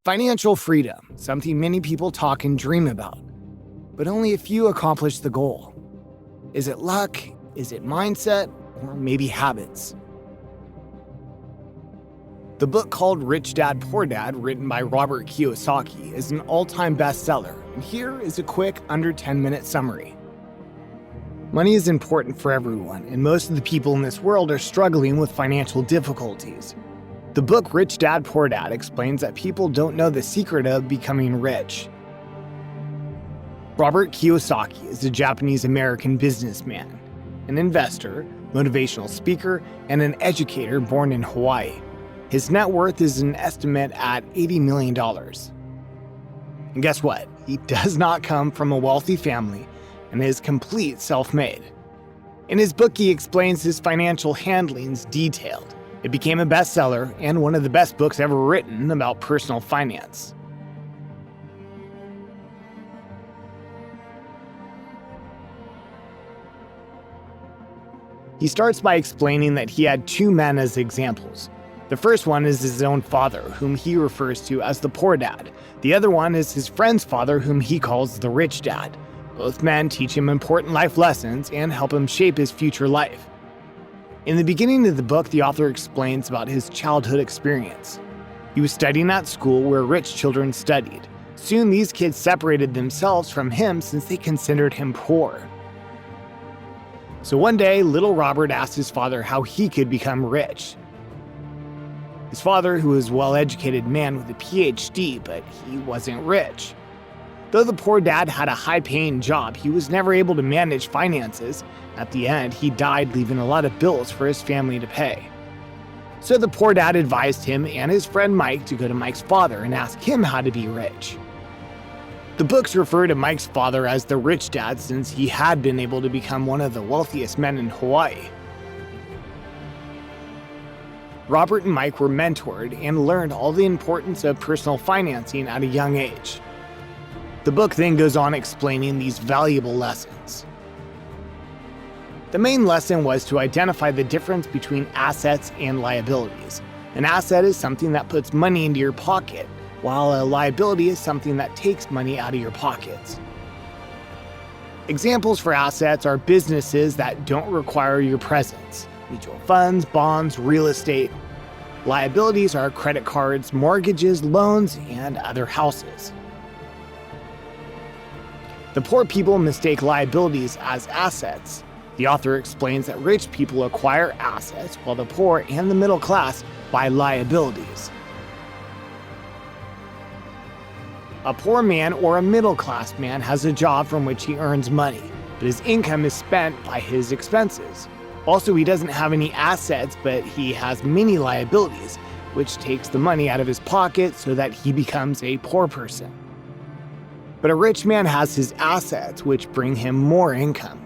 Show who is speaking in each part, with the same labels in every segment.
Speaker 1: Financial freedom, something many people talk and dream about, but only a few accomplish the goal. Is it luck? Is it mindset? Or maybe habits? The book called Rich Dad, Poor Dad, written by Robert Kiyosaki, is an all-time bestseller, and here is a quick, under 10-minute summary. Money is important for everyone, and most of the people in this world are struggling with financial difficulties. The book Rich Dad, Poor Dad explains that people don't know the secret of becoming rich. Robert Kiyosaki is a Japanese-American businessman, an investor, motivational speaker, and an educator born in Hawaii. His net worth is an estimate at $80 million. And guess what? He does not come from a wealthy family and is complete self-made. In his book, he explains his financial handlings detailed. It became a bestseller and one of the best books ever written about personal finance. He starts by explaining that he had two men as examples. The first one is his own father, whom he refers to as the poor dad. The other one is his friend's father, whom he calls the rich dad. Both men teach him important life lessons and help him shape his future life. In the beginning of the book, the author explains about his childhood experience. He was studying at school where rich children studied. Soon these kids separated themselves from him since they considered him poor. So one day, little Robert asked his father how he could become rich. His father, who was a well-educated man with a PhD, but he wasn't rich. Though the poor dad had a high-paying job, he was never able to manage finances. At the end, he died leaving a lot of bills for his family to pay. So the poor dad advised him and his friend Mike to go to Mike's father and ask him how to be rich. The books refer to Mike's father as the rich dad since he had been able to become one of the wealthiest men in Hawaii. Robert and Mike were mentored and learned all the importance of personal financing at a young age. The book then goes on explaining these valuable lessons. The main lesson was to identify the difference between assets and liabilities. An asset is something that puts money into your pocket, while a liability is something that takes money out of your pockets. Examples for assets are businesses that don't require your presence, mutual funds, bonds, real estate. Liabilities are credit cards, mortgages, loans, and other houses. The poor people mistake liabilities as assets. The author explains that rich people acquire assets while the poor and the middle class buy liabilities. A poor man or a middle-class man has a job from which he earns money, but his income is spent by his expenses. Also, he doesn't have any assets, but he has many liabilities, which takes the money out of his pocket so that he becomes a poor person. But a rich man has his assets, which bring him more income.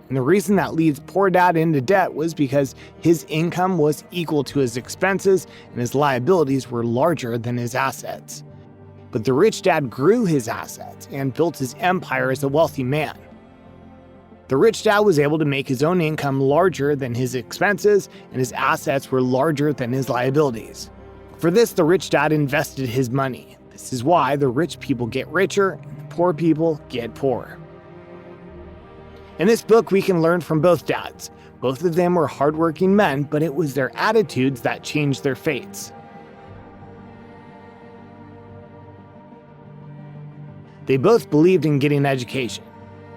Speaker 1: And the reason that leads poor dad into debt was because his income was equal to his expenses and his liabilities were larger than his assets. But the rich dad grew his assets and built his empire as a wealthy man. The rich dad was able to make his own income larger than his expenses, and his assets were larger than his liabilities. For this, the rich dad invested his money. This is why the rich people get richer and the poor people get poorer. In this book, we can learn from both dads. Both of them were hardworking men, but it was their attitudes that changed their fates. They both believed in getting education.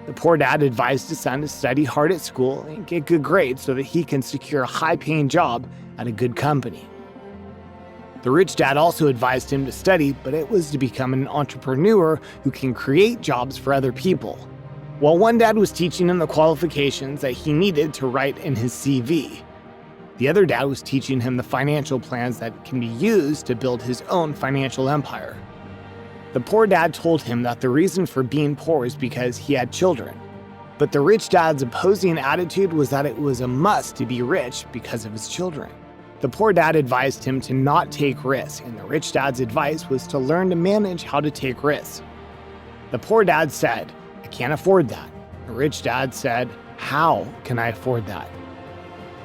Speaker 1: The poor dad advised his son to study hard at school and get good grades so that he can secure a high-paying job at a good company. The rich dad also advised him to study, but it was to become an entrepreneur who can create jobs for other people. While one dad was teaching him the qualifications that he needed to write in his CV, the other dad was teaching him the financial plans that can be used to build his own financial empire. The poor dad told him that the reason for being poor is because he had children. But the rich dad's opposing attitude was that it was a must to be rich because of his children. The poor dad advised him to not take risks, and the rich dad's advice was to learn to manage how to take risks. The poor dad said, "I can't afford that." The rich dad said, "How can I afford that?"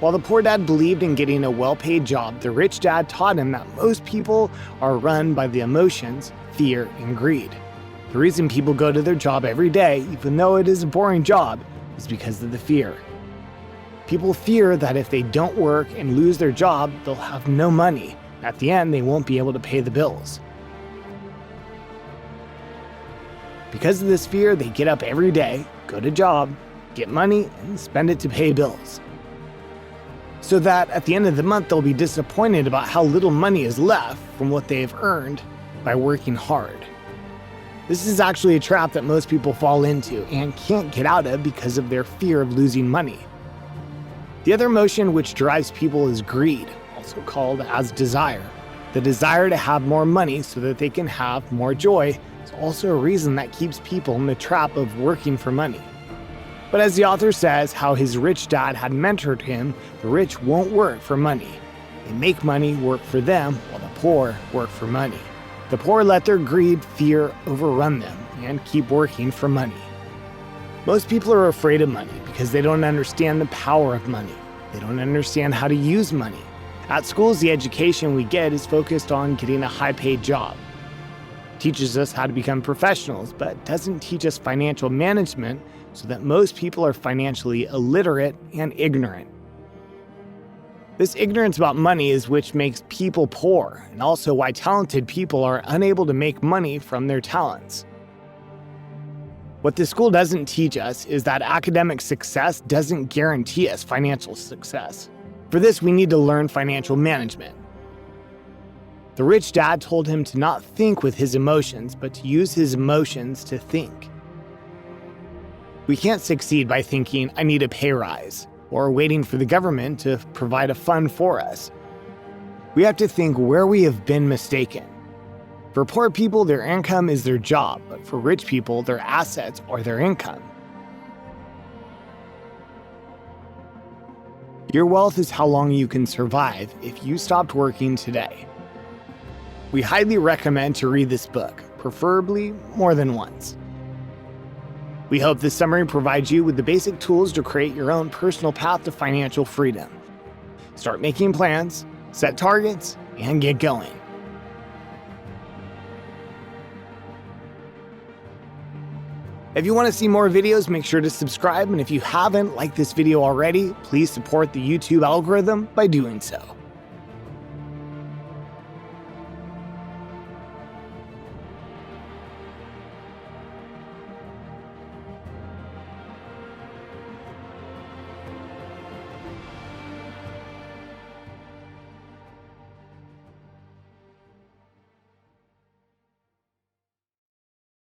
Speaker 1: While the poor dad believed in getting a well-paid job, the rich dad taught him that most people are run by the emotions, fear, and greed. The reason people go to their job every day, even though it is a boring job, is because of the fear. People fear that if they don't work and lose their job, they'll have no money. At the end, they won't be able to pay the bills. Because of this fear, they get up every day, go to job, get money, and spend it to pay bills. So that at the end of the month, they'll be disappointed about how little money is left from what they've earned by working hard. This is actually a trap that most people fall into and can't get out of because of their fear of losing money. The other emotion which drives people is greed, also called as desire. The desire to have more money so that they can have more joy is also a reason that keeps people in the trap of working for money. But as the author says, how his rich dad had mentored him, the rich won't work for money. They make money work for them, while the poor work for money. The poor let their greed, fear overrun them and keep working for money. Most people are afraid of money because they don't understand the power of money. They don't understand how to use money. At schools, the education we get is focused on getting a high-paid job. It teaches us how to become professionals, but doesn't teach us financial management, so that most people are financially illiterate and ignorant. This ignorance about money is which makes people poor, and also why talented people are unable to make money from their talents. What the school doesn't teach us is that academic success doesn't guarantee us financial success. For this, we need to learn financial management. The rich dad told him to not think with his emotions, but to use his emotions to think. We can't succeed by thinking, I need a pay rise, or waiting for the government to provide a fund for us. We have to think where we have been mistaken. For poor people, their income is their job, but for rich people, their assets are their income. Your wealth is how long you can survive if you stopped working today. We highly recommend to read this book, preferably more than once. We hope this summary provides you with the basic tools to create your own personal path to financial freedom. Start making plans, set targets, and get going. If you want to see more videos, make sure to subscribe, and if you haven't liked this video already, please support the YouTube algorithm by doing so.